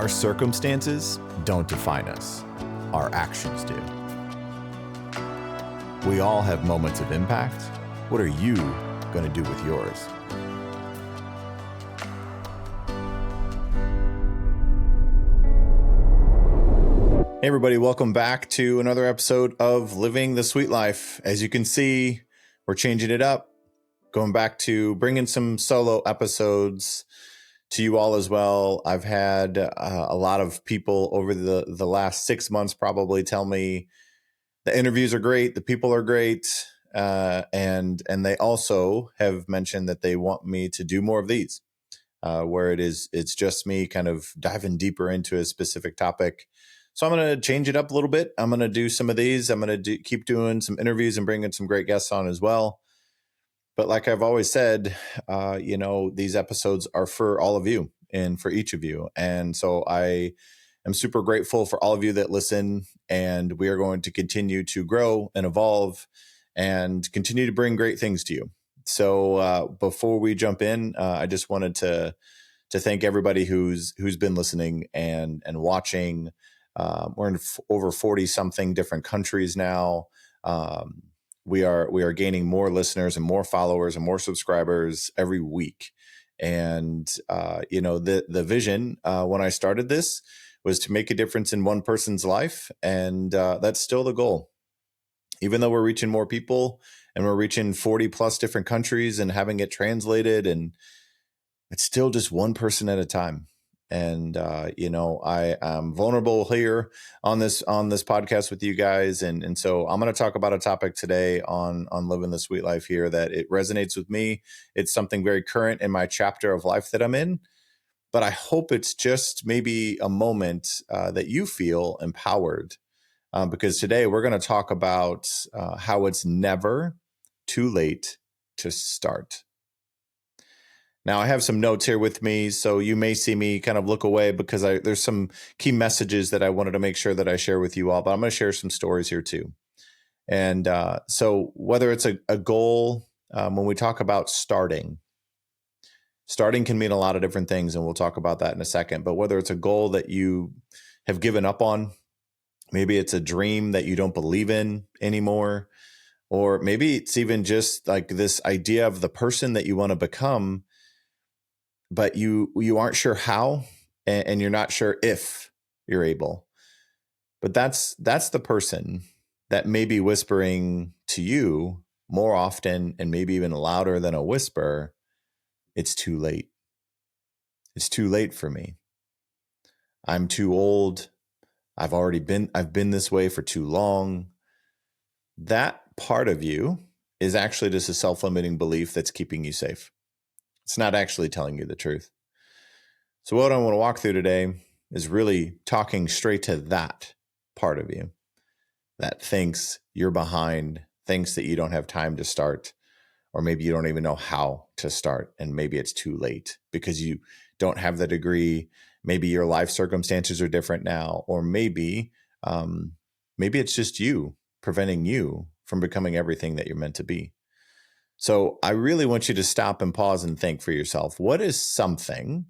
Our circumstances don't define us. Our actions do. We all have moments of impact. What are you going to do with yours? Hey everybody, welcome back to another episode of Living the Sweet Life. As you can see, we're changing it up, going back to bringing some solo episodes to you all as well. I've had a lot of people over the last 6 months probably tell me the interviews are great, the people are great, and they also have mentioned that they want me to do more of these, where it's just me kind of diving deeper into a specific topic. So I'm going to change it up a little bit. I'm going to do some of these. I'm going to keep doing some interviews and bringing some great guests on as well. But like I've always said, these episodes are for all of you and for each of you. And so I am super grateful for all of you that listen, and we are going to continue to grow and evolve and continue to bring great things to you. So before we jump in, I just wanted to thank everybody who's been listening and watching. We're in over 40 something different countries now. We are gaining more listeners and more followers and more subscribers every week. And, the vision when I started this was to make a difference in one person's life. And that's still the goal. Even though we're reaching more people and we're reaching 40 plus different countries and having it translated, and it's still just one person at a time. And, I am vulnerable here on this podcast with you guys. And so I'm going to talk about a topic today on living the sweet life here that it resonates with me. It's something very current in my chapter of life that I'm in, but I hope it's just maybe a moment that you feel empowered, because today we're going to talk about how it's never too late to start. Now, I have some notes here with me, so you may see me kind of look away because there's some key messages that I wanted to make sure that I share with you all, but I'm going to share some stories here too. And so whether it's a goal, when we talk about starting can mean a lot of different things, and we'll talk about that in a second. But whether it's a goal that you have given up on, maybe it's a dream that you don't believe in anymore, or maybe it's even just like this idea of the person that you want to become, but you aren't sure how, and you're not sure if you're able. But that's the person that may be whispering to you more often, and maybe even louder than a whisper, it's too late. It's too late for me. I'm too old. I've been this way for too long. That part of you is actually just a self-limiting belief that's keeping you safe. It's not actually telling you the truth. So what I want to walk through today is really talking straight to that part of you that thinks you're behind, thinks that you don't have time to start, or maybe you don't even know how to start, and maybe it's too late because you don't have the degree. Maybe your life circumstances are different now, or maybe it's just you preventing you from becoming everything that you're meant to be. So I really want you to stop and pause and think for yourself. What is something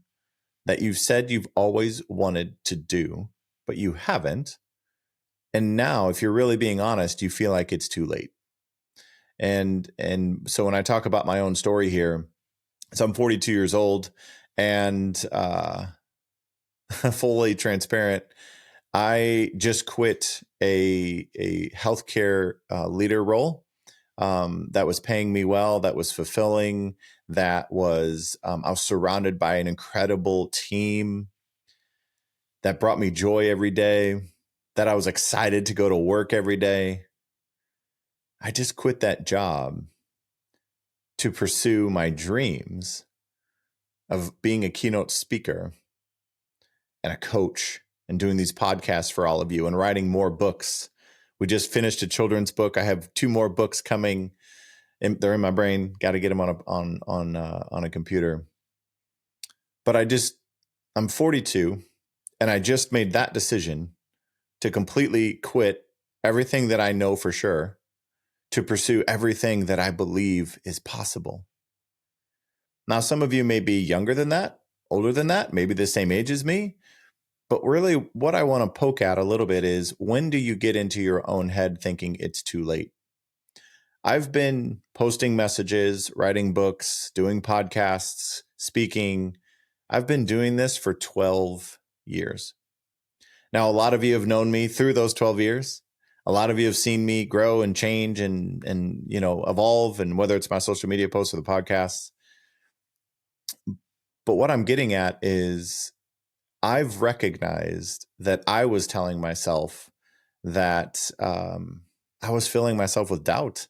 that you've said you've always wanted to do, but you haven't? And now, if you're really being honest, you feel like it's too late. And so when I talk about my own story here, so I'm 42 years old, and fully transparent, I just quit a healthcare leader role that was paying me well, that was fulfilling, that was I was surrounded by an incredible team that brought me joy every day, that I was excited to go to work every day. I just quit that job to pursue my dreams of being a keynote speaker and a coach and doing these podcasts for all of you and writing more books. We just finished a children's book. I have 2 more books coming. They're in my brain. Got to get them on a computer. But I'm 42, and I just made that decision to completely quit everything that I know for sure to pursue everything that I believe is possible. Now, some of you may be younger than that, older than that, maybe the same age as me, But really, what I want to poke at a little bit is, when do you get into your own head thinking it's too late? I've been posting messages, writing books, doing podcasts, speaking. I've been doing this for 12 years. Now, a lot of you have known me through those 12 years. A lot of you have seen me grow and change and evolve, and whether it's my social media posts or the podcasts. But what I'm getting at is, I've recognized that I was telling myself that I was filling myself with doubt,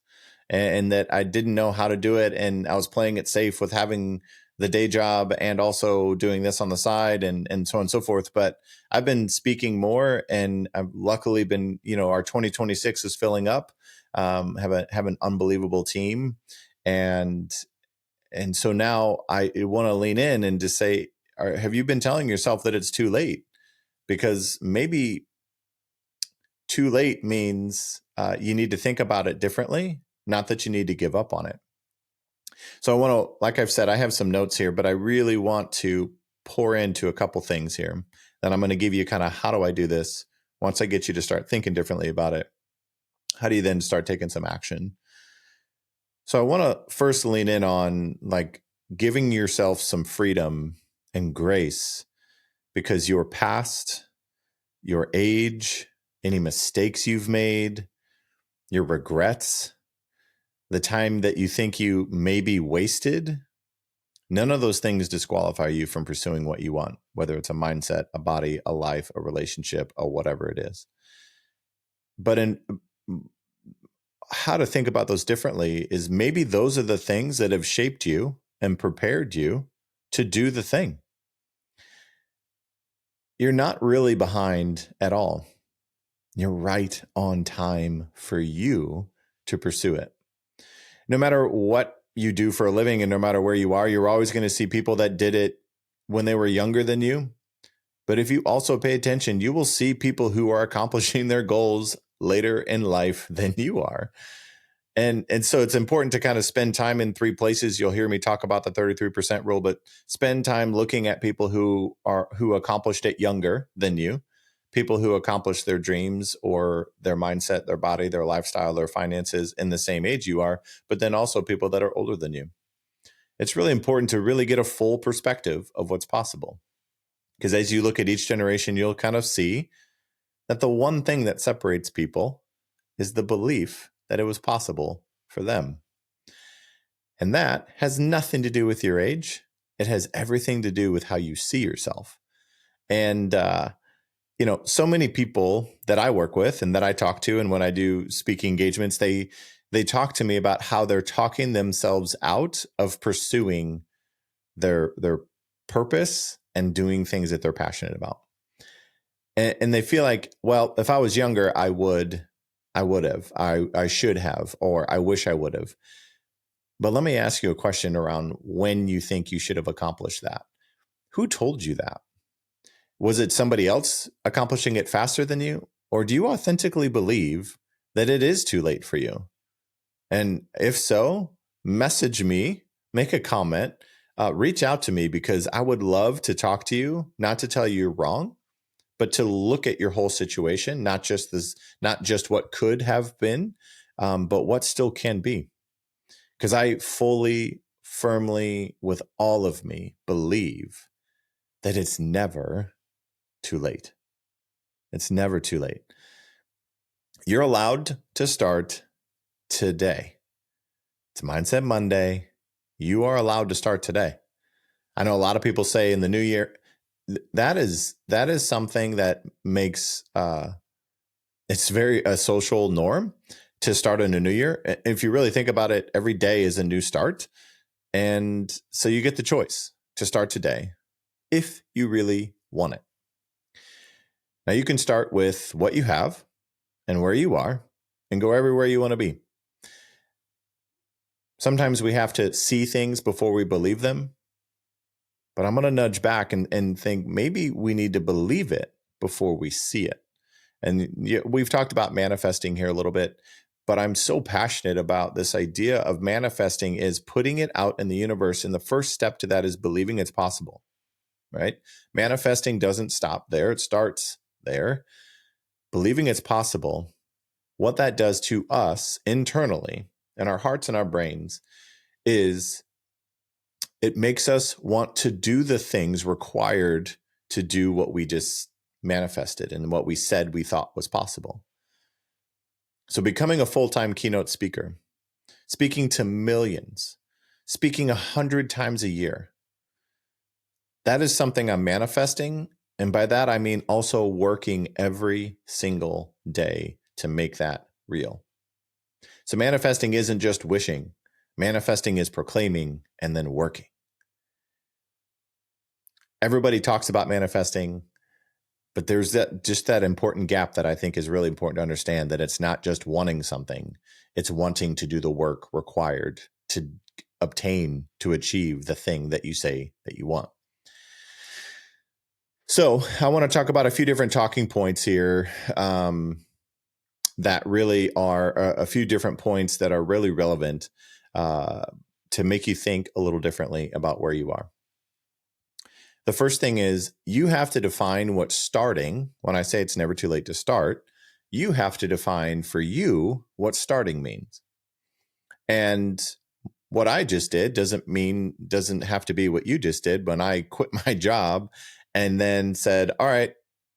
and that I didn't know how to do it. And I was playing it safe with having the day job and also doing this on the side, and so on and so forth. But I've been speaking more, and I've luckily been, our 2026 is filling up, have an unbelievable team. And so now I want to lean in and just say, have you been telling yourself that it's too late? Because maybe too late means you need to think about it differently, not that you need to give up on it. So I want to, like I've said, I have some notes here, but I really want to pour into a couple things here. Then I'm going to give you kind of, how do I do this? Once I get you to start thinking differently about it, how do you then start taking some action? So I want to first lean in on, like, giving yourself some freedom and grace, because your past, your age, any mistakes you've made, your regrets, the time that you think you maybe wasted, none of those things disqualify you from pursuing what you want, whether it's a mindset, a body, a life, a relationship, or whatever it is. But in how to think about those differently is, maybe those are the things that have shaped you and prepared you to do the thing. You're not really behind at all. You're right on time for you to pursue it. No matter what you do for a living, and no matter where you are, you're always going to see people that did it when they were younger than you. But if you also pay attention, you will see people who are accomplishing their goals later in life than you are. And so it's important to kind of spend time in three places. You'll hear me talk about the 33% rule, but spend time looking at people who accomplished it younger than you, people who accomplished their dreams or their mindset, their body, their lifestyle, their finances in the same age you are, but then also people that are older than you. It's really important to really get a full perspective of what's possible. Because as you look at each generation, you'll kind of see that the one thing that separates people is the belief that it was possible for them. And that has nothing to do with your age. It has everything to do with how you see yourself. And, so many people that I work with and that I talk to, and when I do speaking engagements, they talk to me about how they're talking themselves out of pursuing their purpose and doing things that they're passionate about. And they feel like, well, if I was younger, I would have, I should have, or I wish I would have. But let me ask you a question around when you think you should have accomplished that. Who told you that? Was it somebody else accomplishing it faster than you? Or do you authentically believe that it is too late for you? And if so, message me, make a comment, reach out to me, because I would love to talk to you, not to tell you you're wrong, but to look at your whole situation, not just what could have been, but what still can be. Because I fully, firmly, with all of me, believe that it's never too late. It's never too late. You're allowed to start today. It's Mindset Monday. You are allowed to start today. I know a lot of people say in the new year, that is something that makes it's very a social norm to start in a new year. If you really think about it, every day is a new start. And so you get the choice to start today if you really want it. Now you can start with what you have and where you are and go everywhere you want to be. Sometimes we have to see things before we believe them. But I'm going to nudge back and think maybe we need to believe it before we see it. And we've talked about manifesting here a little bit, but I'm so passionate about this idea of manifesting is putting it out in the universe. And the first step to that is believing it's possible. right? Manifesting doesn't stop there. It starts there. Believing it's possible, what that does to us internally in our hearts and our brains is it makes us want to do the things required to do what we just manifested and what we said we thought was possible. So becoming a full-time keynote speaker, speaking to millions, speaking 100 times a year, that is something I'm manifesting. And by that, I mean also working every single day to make that real. So manifesting isn't just wishing. Manifesting is proclaiming and then working. Everybody talks about manifesting, but there's that important gap that I think is really important to understand, that it's not just wanting something, it's wanting to do the work required to obtain, to achieve the thing that you say that you want. So I want to talk about a few different talking points here that really are a few different points that are really relevant to make you think a little differently about where you are. The first thing is you have to define what starting, when I say it's never too late to start, you have to define for you what starting means. And what I just did doesn't have to be what you just did. When I quit my job and then said, all right,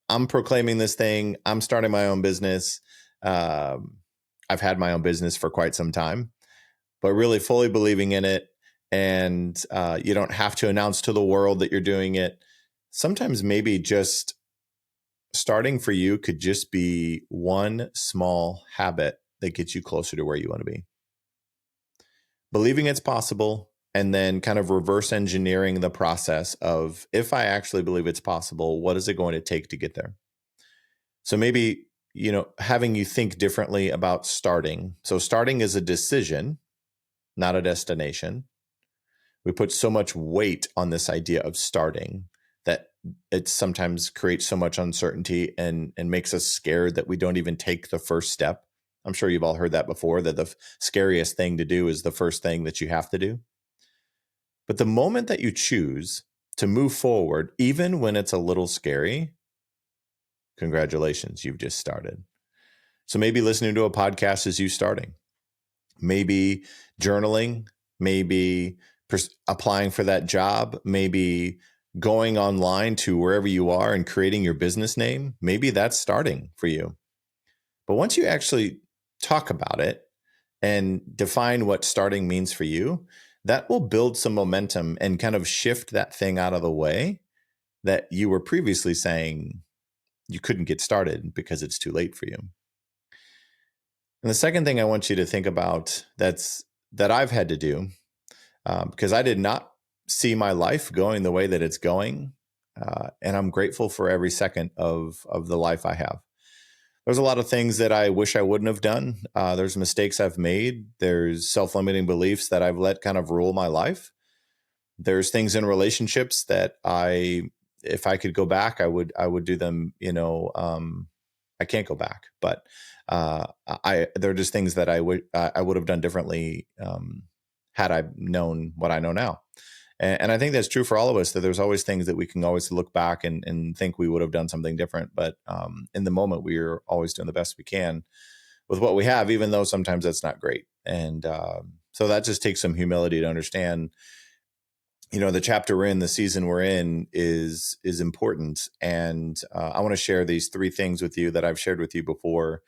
I'm proclaiming this thing, I'm starting my own business. I've had my own business for quite some time, but really fully believing in it. And you don't have to announce to the world that you're doing it. Sometimes maybe just starting for you could just be one small habit that gets you closer to where you want to be. Believing it's possible, and then kind of reverse engineering the process of, if I actually believe it's possible, what is it going to take to get there? So maybe, having you think differently about starting. So starting is a decision, not a destination. We put so much weight on this idea of starting that it sometimes creates so much uncertainty and makes us scared that we don't even take the first step. I'm sure you've all heard that before, that the scariest thing to do is the first thing that you have to do. But the moment that you choose to move forward, even when it's a little scary, congratulations, you've just started. So maybe listening to a podcast is you starting. Maybe journaling, maybe applying for that job, maybe going online to wherever you are and creating your business name. Maybe that's starting for you. But once you actually talk about it and define what starting means for you, that will build some momentum and kind of shift that thing out of the way that you were previously saying you couldn't get started because it's too late for you. And the second thing I want you to think about that I've had to do, because I did not see my life going the way that it's going, and I'm grateful for every second of the life I have. There's a lot of things that I wish I wouldn't have done. There's mistakes I've made. There's self-limiting beliefs that I've let kind of rule my life. There's things in relationships that if I could go back, I would do them. I can't go back, but they're just things that I would have done differently had I known what I know now. And I think that's true for all of us, that there's always things that we can always look back and think we would have done something different. But in the moment, we're always doing the best we can with what we have, even though sometimes that's not great. And so that just takes some humility to understand, the chapter we're in, the season we're in is important. And I want to share these three things with you that I've shared with you before,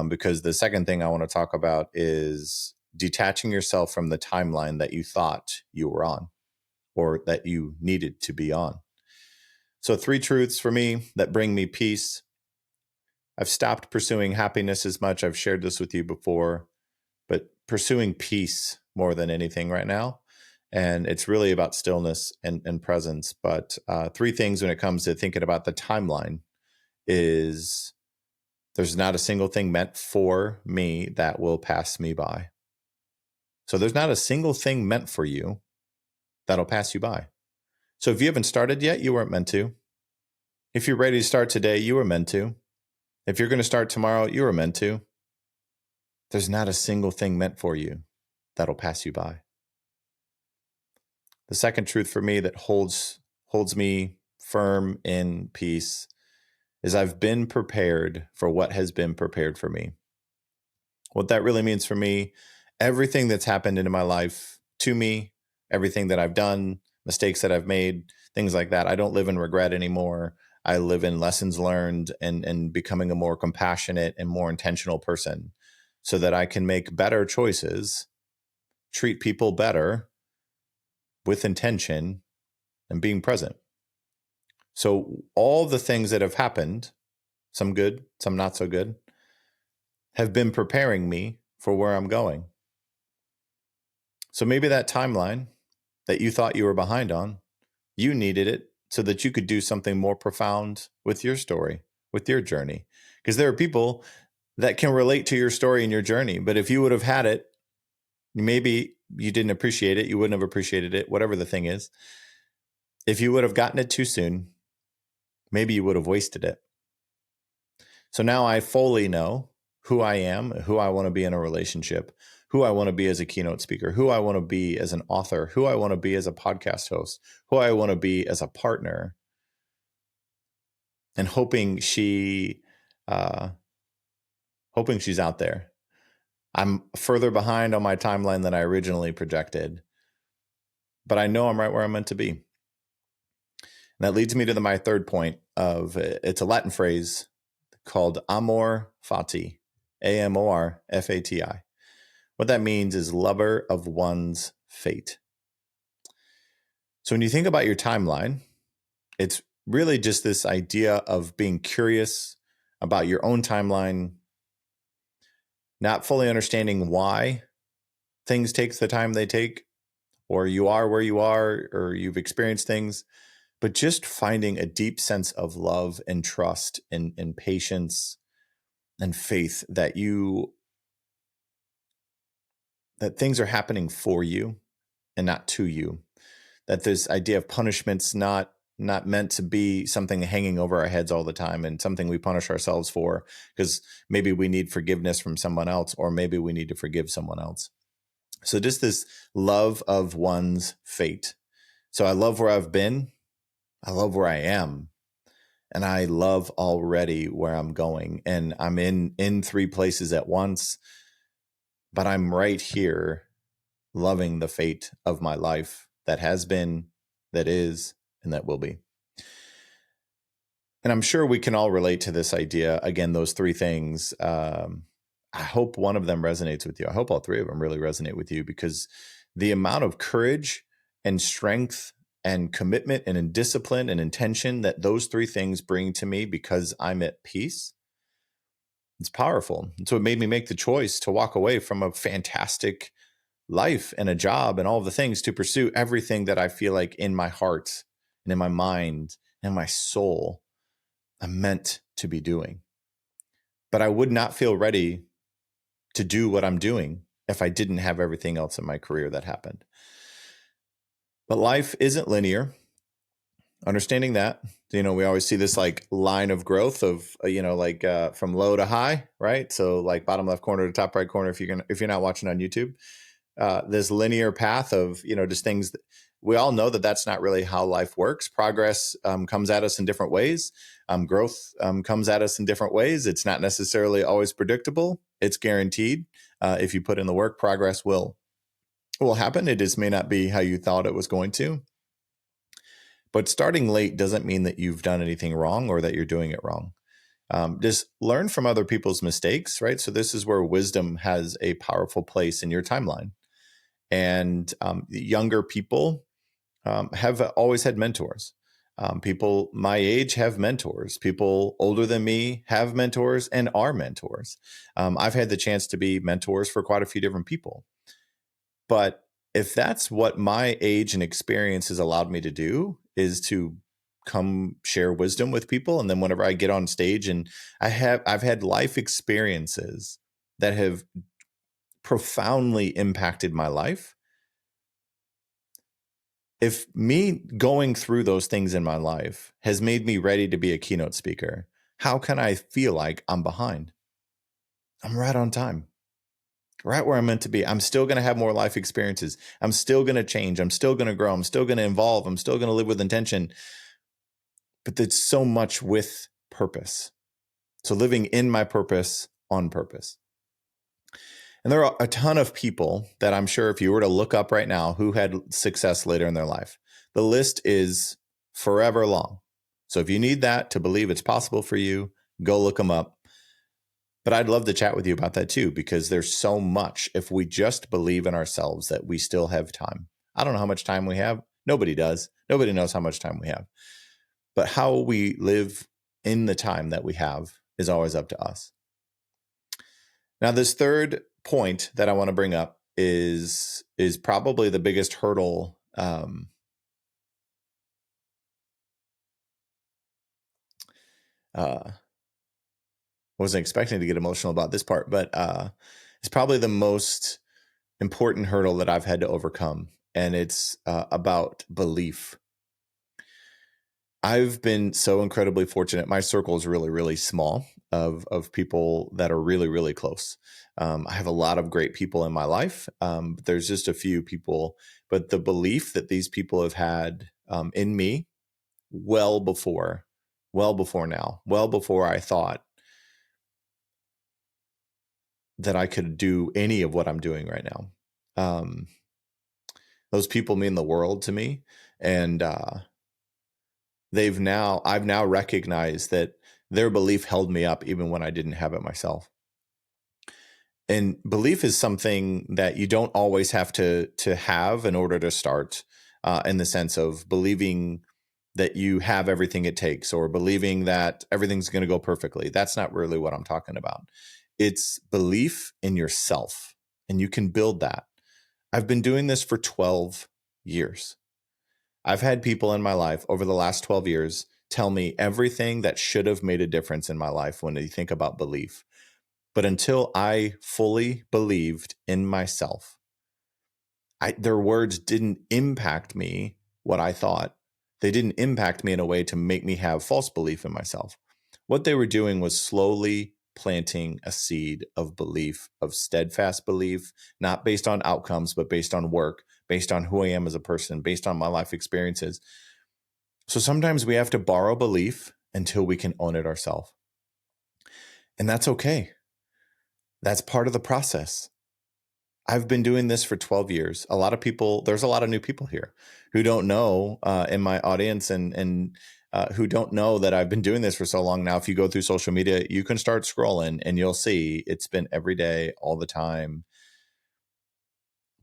because the second thing I want to talk about is detaching yourself from the timeline that you thought you were on, or that you needed to be on. So 3 truths for me that bring me peace. I've stopped pursuing happiness as much. I've shared this with you before, but pursuing peace more than anything right now. And it's really about stillness and presence. But 3 things when it comes to thinking about the timeline is there's not a single thing meant for me that will pass me by. So there's not a single thing meant for you that'll pass you by. So if you haven't started yet, you weren't meant to. If you're ready to start today, you were meant to. If you're going to start tomorrow, you were meant to. There's not a single thing meant for you that'll pass you by. The second truth for me that holds me firm in peace is I've been prepared for what has been prepared for me. What that really means for me, everything that's happened in my life to me, everything that I've done, mistakes that I've made, things like that, I don't live in regret anymore. I live in lessons learned and becoming a more compassionate and more intentional person so that I can make better choices, treat people better with intention and being present. So all the things that have happened, some good, some not so good, have been preparing me for where I'm going. So maybe that timeline that you thought you were behind on, you needed it so that you could do something more profound with your story, with your journey. Because there are people that can relate to your story and your journey. But if you would have had it, maybe you didn't appreciate it, you wouldn't have appreciated it, whatever the thing is. If you would have gotten it too soon, maybe you would have wasted it. So now I fully know who I am, who I want to be in a relationship, who I want to be as a keynote speaker, who I want to be as an author, who I want to be as a podcast host, who I want to be as a partner, and hoping she's out there. I'm further behind on my timeline than I originally projected, but I know I'm right where I'm meant to be. And that leads me to my third point of, it's a Latin phrase called amor fati, AMORFATI. What that means is lover of one's fate. So when you think about your timeline, it's really just this idea of being curious about your own timeline, not fully understanding why things take the time they take, or you are where you are, or you've experienced things, but just finding a deep sense of love and trust and patience and faith that things are happening for you and not to you. That this idea of punishment's not meant to be something hanging over our heads all the time and something we punish ourselves for because maybe we need forgiveness from someone else, or maybe we need to forgive someone else. So just this love of one's fate. So I love where I've been. I love where I am. And I love already where I'm going. And I'm in three places at once, but I'm right here loving the fate of my life that has been, that is, and that will be. And I'm sure we can all relate to this idea. Again, those three things. I hope one of them resonates with you. I hope all three of them really resonate with you, because the amount of courage and strength and commitment and discipline and intention that those three things bring to me because I'm at peace, it's powerful. And so it made me make the choice to walk away from a fantastic life and a job and all of the things to pursue everything that I feel like in my heart and in my mind and my soul I'm meant to be doing. But I would not feel ready to do what I'm doing if I didn't have everything else in my career that happened. But life isn't linear. Understanding that, we always see this like line of growth of, from low to high, right? So like bottom left corner to top right corner, if you're not watching on YouTube, this linear path of, just things that we all know that that's not really how life works. Progress comes at us in different ways. Growth comes at us in different ways. It's not necessarily always predictable. It's guaranteed. If you put in the work, progress will happen. It just may not be how you thought it was going to. But starting late doesn't mean that you've done anything wrong or that you're doing it wrong. Just learn from other people's mistakes, right? So this is where wisdom has a powerful place in your timeline. And younger people have always had mentors. People my age have mentors. People older than me have mentors and are mentors. I've had the chance to be mentors for quite a few different people. But if that's what my age and experience has allowed me to do, is to come share wisdom with people. And then whenever I get on stage and I've had life experiences that have profoundly impacted my life. If me going through those things in my life has made me ready to be a keynote speaker, how can I feel like I'm behind? I'm right on time, right where I'm meant to be. I'm still going to have more life experiences. I'm still going to change. I'm still going to grow. I'm still going to evolve. I'm still going to live with intention. but it's so much with purpose. So living in my purpose on purpose. And there are a ton of people that I'm sure if you were to look up right now who had success later in their life, the list is forever long. So if you need that to believe it's possible for you, go look them up. But I'd love to chat with you about that too, because there's so much if we just believe in ourselves that we still have time. I don't know how much time we have. Nobody does. Nobody knows how much time we have. But how we live in the time that we have is always up to us. Now, this third point that I want to bring up is probably the biggest hurdle wasn't expecting to get emotional about this part, but it's probably the most important hurdle that I've had to overcome, and it's about belief. I've been so incredibly fortunate. My circle is really, really small of people that are really, really close. I have a lot of great people in my life. But there's just a few people, but the belief that these people have had in me well before now, well before I thought that I could do any of what I'm doing right now. Those people mean the world to me. And I've now recognized that their belief held me up even when I didn't have it myself. And belief is something that you don't always have to have in order to start, in the sense of believing that you have everything it takes or believing that everything's going to go perfectly. That's not really what I'm talking about. It's belief in yourself, and you can build that. I've been doing this for 12 years. I've had people in my life over the last 12 years tell me everything that should have made a difference in my life when you think about belief. But until I fully believed in myself, their words didn't impact me what I thought. They didn't impact me in a way to make me have false belief in myself. What they were doing was slowly planting a seed of belief, of steadfast belief, not based on outcomes, but based on work, based on who I am as a person, based on my life experiences. So sometimes we have to borrow belief until we can own it ourselves. And that's okay. That's part of the process. I've been doing this for 12 years. There's a lot of new people here who don't know in my audience and who don't know that I've been doing this for so long now. If you go through social media, you can start scrolling and you'll see it's been every day, all the time.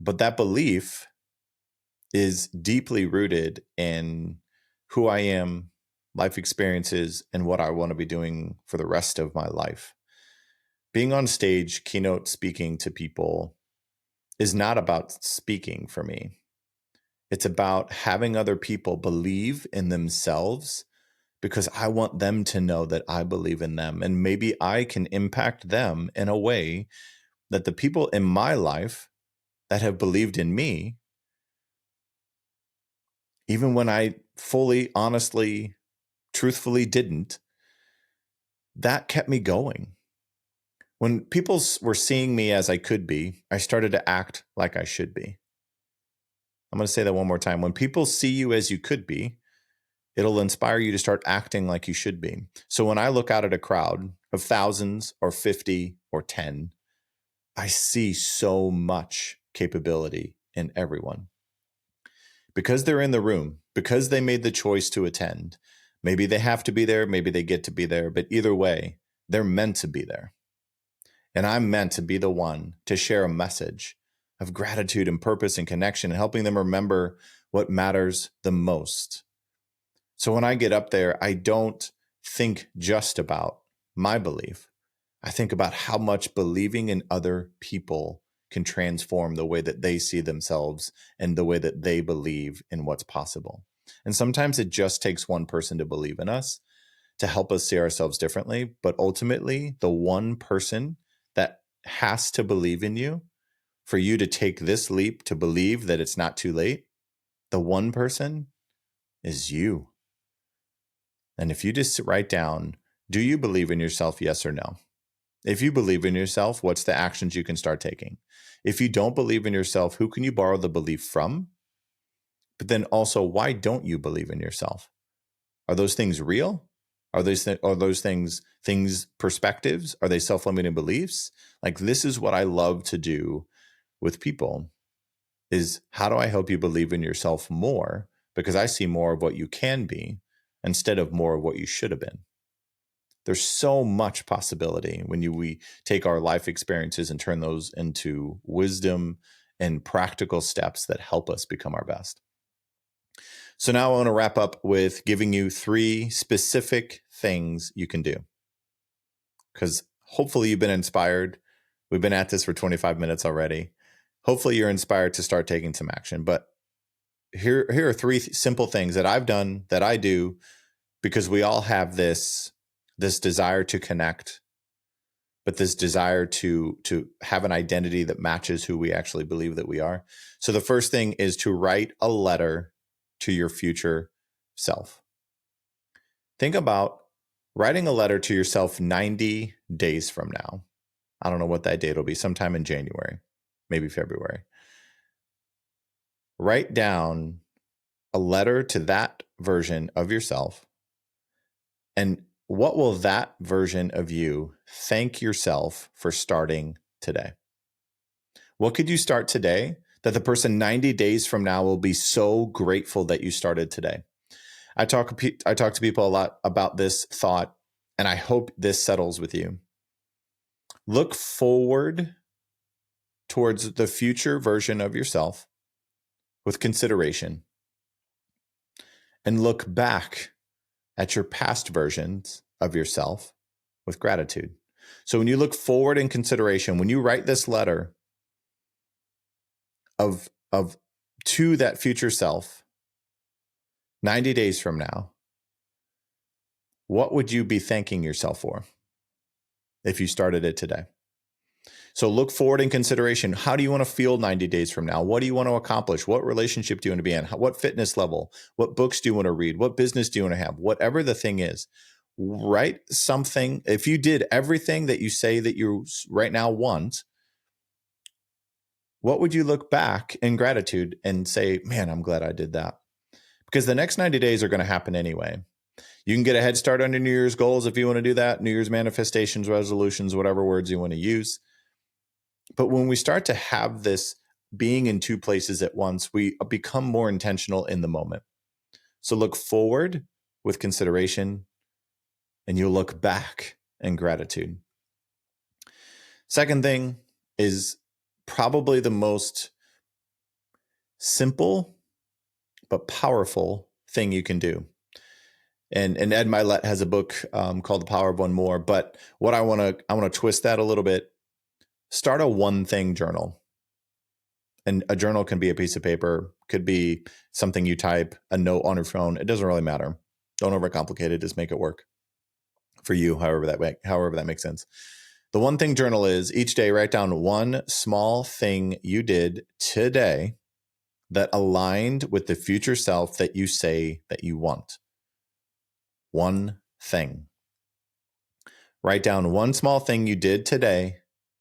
But that belief is deeply rooted in who I am, life experiences, and what I want to be doing for the rest of my life. Being on stage, keynote speaking to people is not about speaking for me. It's about having other people believe in themselves because I want them to know that I believe in them. And maybe I can impact them in a way that the people in my life that have believed in me, even when I fully, honestly, truthfully didn't, that kept me going. When people were seeing me as I could be, I started to act like I should be. I'm going to say that one more time. When people see you as you could be, it'll inspire you to start acting like you should be. So when I look out at a crowd of thousands or 50 or 10, I see so much capability in everyone. Because they're in the room, because they made the choice to attend, maybe they have to be there, maybe they get to be there, but either way, they're meant to be there. And I'm meant to be the one to share a message of gratitude and purpose and connection, and helping them remember what matters the most. So when I get up there, I don't think just about my belief. I think about how much believing in other people can transform the way that they see themselves and the way that they believe in what's possible. And sometimes it just takes one person to believe in us to help us see ourselves differently. But ultimately, the one person that has to believe in you for you to take this leap to believe that it's not too late, the one person is you. And if you just write down, do you believe in yourself, yes or no? If you believe in yourself, what's the actions you can start taking? If you don't believe in yourself, who can you borrow the belief from? But then also, why don't you believe in yourself? Are those things real? Are those things perspectives? Are they self-limiting beliefs? Like, this is what I love to do with people, is how do I help you believe in yourself more? Because I see more of what you can be instead of more of what you should have been. There's so much possibility when we take our life experiences and turn those into wisdom and practical steps that help us become our best. So now I want to wrap up with giving you 3 specific things you can do, because hopefully you've been inspired. We've been at this for 25 minutes already. Hopefully you're inspired to start taking some action. But here are 3 simple things that I've done, that I do, because we all have this desire to connect, but this desire to have an identity that matches who we actually believe that we are. So the first thing is to write a letter to your future self. Think about writing a letter to yourself 90 days from now. I don't know what that date will be, sometime in January, maybe February. Write down a letter to that version of yourself. And what will that version of you thank yourself for starting today? What could you start today that the person 90 days from now will be so grateful that you started today? I talk to people a lot about this thought, and I hope this settles with you. Look forward towards the future version of yourself with consideration, and look back at your past versions of yourself with gratitude. So when you look forward in consideration, when you write this letter of to that future self 90 days from now, what would you be thanking yourself for if you started it today? So look forward in consideration. How do you want to feel 90 days from now? What do you want to accomplish? What relationship do you want to be in? What fitness level? What books do you want to read? What business do you want to have? Whatever the thing is, write something. If you did everything that you say that you right now want, what would you look back in gratitude and say, man, I'm glad I did that? Because the next 90 days are going to happen anyway. You can get a head start on your New Year's goals if you want to do that. New Year's manifestations, resolutions, whatever words you want to use. But when we start to have this being in 2 places at once, we become more intentional in the moment. So look forward with consideration, and you'll look back in gratitude. Second thing is probably the most simple but powerful thing you can do. And Ed Milet has a book called The Power of One More. But what I want to twist that a little bit. Start a 1 thing journal. And a journal can be a piece of paper, could be something you type, a note on your phone. It doesn't really matter. Don't overcomplicate it. Just make it work for you, however that makes sense. The 1 thing journal is each day write down 1 small thing you did today that aligned with the future self that you say that you want. 1 thing. Write down 1 small thing you did today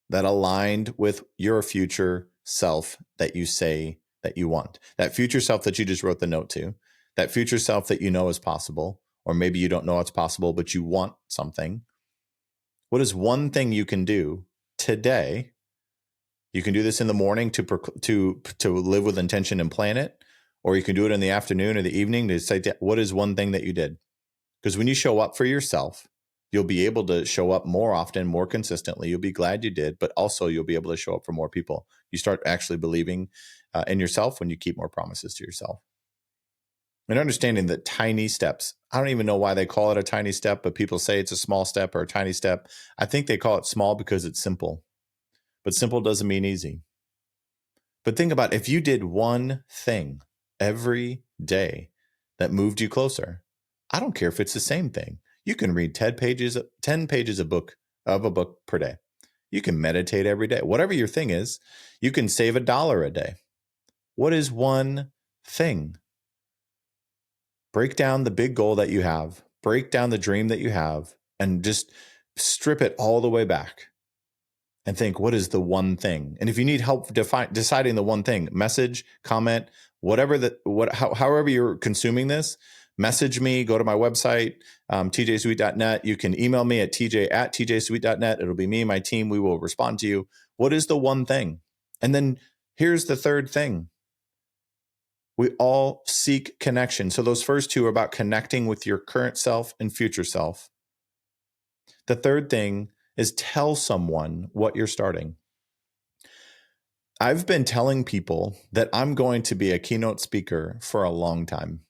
that aligned with your future self that you say that you want. That future self that you just wrote the note to, that future self that you know is possible, or maybe you don't know it's possible, but you want something. What is 1 thing you can do today? You can do this in the morning to live with intention and plan it, or you can do it in the afternoon or the evening to say, what is 1 thing that you did? Because when you show up for yourself, you'll be able to show up more often, more consistently. You'll be glad you did, but also you'll be able to show up for more people. You start actually believing in yourself when you keep more promises to yourself. And understanding that tiny steps, I don't even know why they call it a tiny step, but people say it's a small step or a tiny step. I think they call it small because it's simple, but simple doesn't mean easy. But think about if you did 1 thing every day that moved you closer. I don't care if it's the same thing. You can read 10 pages of a book per day. You can meditate every day. Whatever your thing is, you can save $1 a day. What is 1 thing? Break down the big goal that you have, break down the dream that you have, and just strip it all the way back and think, what is the 1 thing? And if you need help deciding the 1 thing, message, comment, however you're consuming this, message me, go to my website, tjsweet.net. You can email me at tj@tjsweet.net. It'll be me, my team. We will respond to you. What is the one thing? And then here's the third thing. We all seek connection. So those first two are about connecting with your current self and future self. The third thing is tell someone what you're starting. I've been telling people that I'm going to be a keynote speaker for a long time.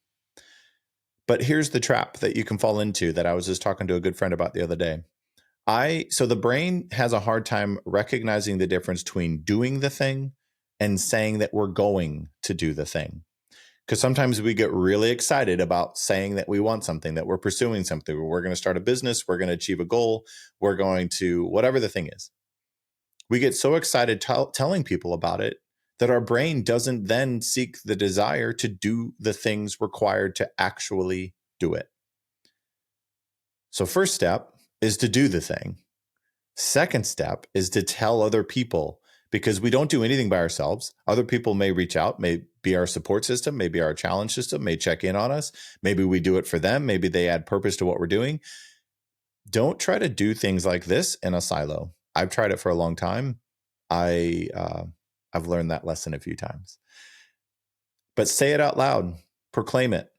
But here's the trap that you can fall into that I was just talking to a good friend about the other day. So the brain has a hard time recognizing the difference between doing the thing and saying that we're going to do the thing. Because sometimes we get really excited about saying that we want something, that we're pursuing something, we're going to start a business, we're going to achieve a goal, we're going to whatever the thing is. We get so excited telling people about it that our brain doesn't then seek the desire to do the things required to actually do it. So first step is to do the thing. Second step is to tell other people, because we don't do anything by ourselves. Other people may reach out, may be our support system, maybe our challenge system, may check in on us. Maybe we do it for them. Maybe they add purpose to what we're doing. Don't try to do things like this in a silo. I've tried it for a long time. I've learned that lesson a few times. But say it out loud. Proclaim it.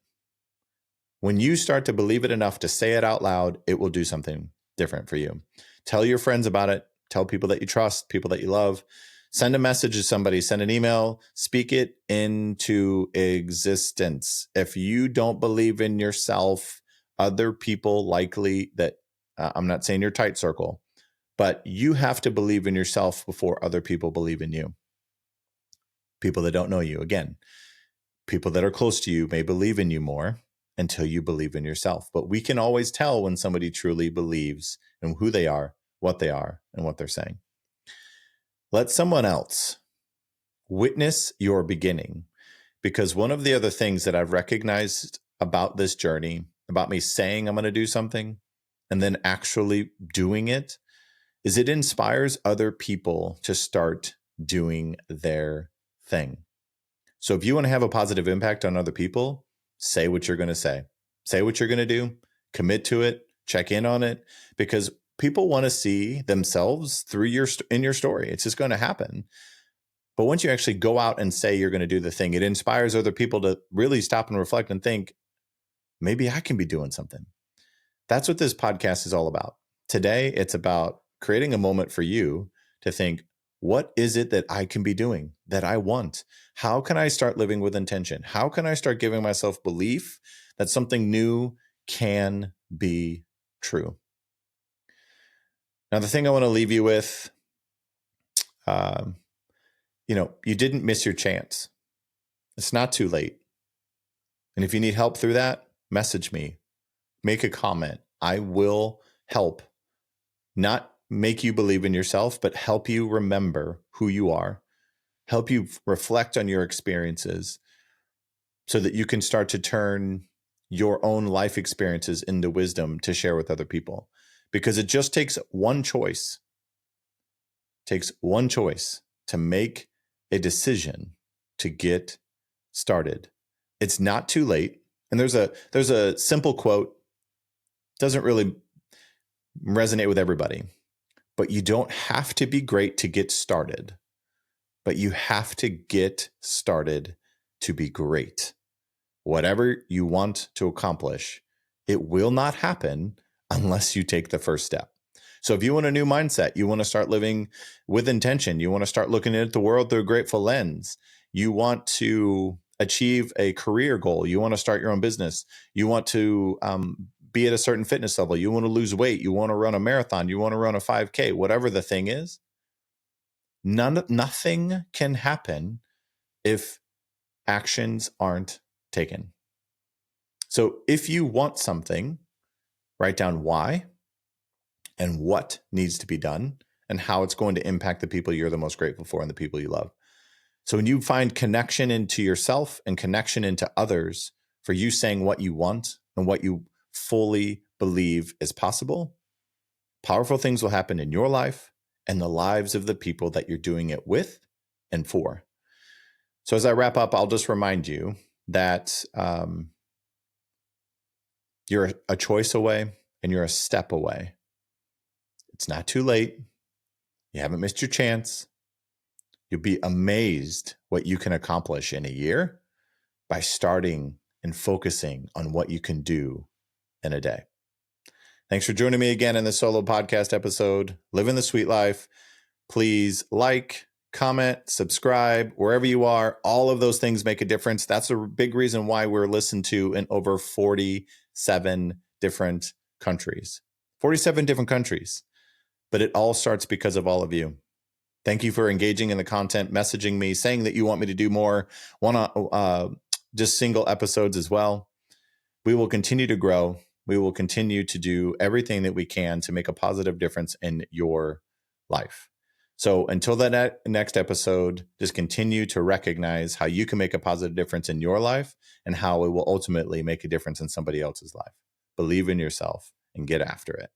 When you start to believe it enough to say it out loud, it will do something different for you. Tell your friends about it. Tell people that you trust, people that you love. Send a message to somebody, send an email, speak it into existence. If you don't believe in yourself, other people likely that, I'm not saying your tight circle, but you have to believe in yourself before other people believe in you. People that don't know you, again, people that are close to you may believe in you more until you believe in yourself. But we can always tell when somebody truly believes in who they are, what they are, and what they're saying. Let someone else witness your beginning, because one of the other things that I've recognized about this journey, about me saying I'm going to do something and then actually doing it, is it inspires other people to start doing their thing. So if you want to have a positive impact on other people, say what you're going to say. Say what you're going to do, commit to it, check in on it, because people want to see themselves through in your story. It's just going to happen. But once you actually go out and say you're going to do the thing, it inspires other people to really stop and reflect and think, maybe I can be doing something. That's what this podcast is all about. Today, it's about creating a moment for you to think, what is it that I can be doing that I want? How can I start living with intention? How can I start giving myself belief that something new can be true? Now, the thing I want to leave you with, you didn't miss your chance. It's not too late. And if you need help through that, message me, make a comment. I will help, not make you believe in yourself, but help you remember who you are, help you reflect on your experiences so that you can start to turn your own life experiences into wisdom to share with other people. Because it just takes one choice. It takes one choice to make a decision to get started. It's not too late. And there's a simple quote, doesn't really resonate with everybody, but you don't have to be great to get started, but you have to get started to be great. Whatever you want to accomplish, it will not happen unless you take the first step. So if you want a new mindset, you want to start living with intention, you want to start looking at the world through a grateful lens, you want to achieve a career goal, you want to start your own business, you want to be at a certain fitness level, you want to lose weight, you want to run a marathon, you want to run a 5K, whatever the thing is, nothing can happen if actions aren't taken. So if you want something, write down why and what needs to be done and how it's going to impact the people you're the most grateful for and the people you love. So when you find connection into yourself and connection into others for you saying what you want and what you fully believe is possible, powerful things will happen in your life and the lives of the people that you're doing it with and for. So as I wrap up, I'll just remind you that You're a choice away and you're a step away. It's not too late. You haven't missed your chance. You'll be amazed what you can accomplish in a year by starting and focusing on what you can do in a day. Thanks for joining me again in the solo podcast episode, Living the Sweet Life. Please like, comment, subscribe, wherever you are. All of those things make a difference. That's a big reason why we're listened to in over 47 different countries. 47 different countries. But it all starts because of all of you. Thank you for engaging in the content, messaging me, saying that you want me to do more just single episodes as well. We will continue to grow. We will continue to do everything that we can to make a positive difference in your life. So until the next episode, just continue to recognize how you can make a positive difference in your life and how it will ultimately make a difference in somebody else's life. Believe in yourself and get after it.